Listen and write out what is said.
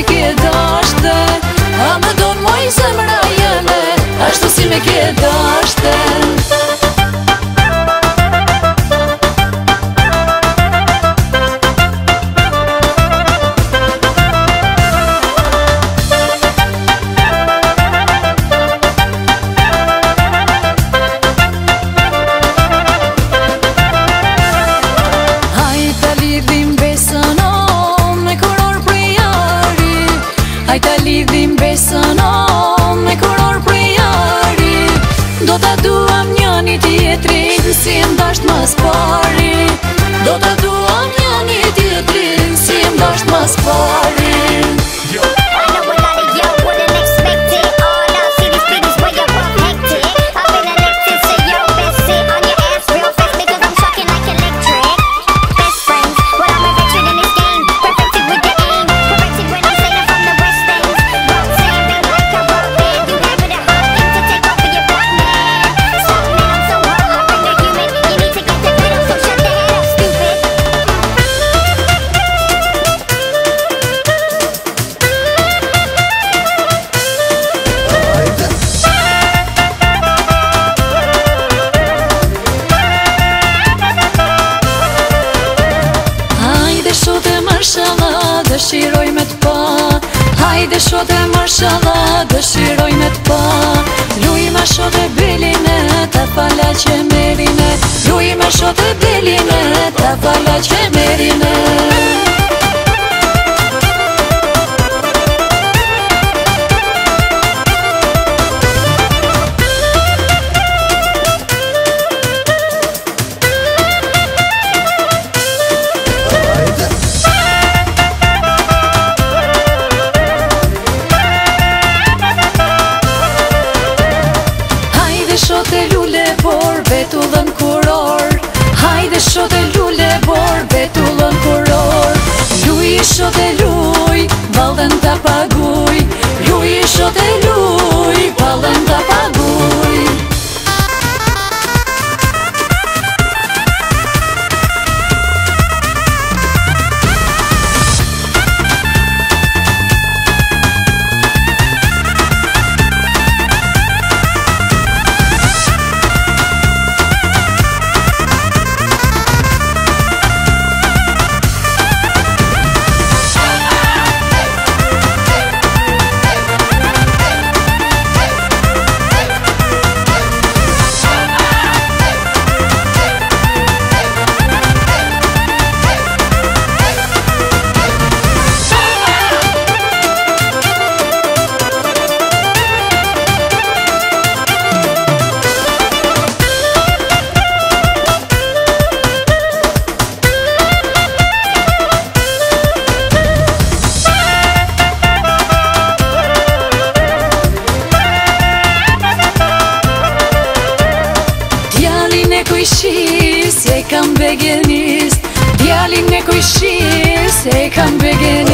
ke dashte, a më don moj zemra jeme, ashtu si me ke dashte. Hajta lidhim besën me kuror për jari. Do ta duam njani tjetrin si m'dasht mas pari. Do ta duam njani tjetrin si m'dasht mas pari. Dëshiroj me t'pa, hajde shote mashallah, dëshiroj me t'pa. Luj ma shote beline, ta fala që merine. Luj ma shote beline, ta fala që merine. Shote lule bor, betullën kuror. Hajde shote lule bor, betullën kuror. Luj shote luj, vallën ta paguj. Luj shote luj, vallën ta paguj. Se kam begenist, djalin e kujshis, se kam begenist.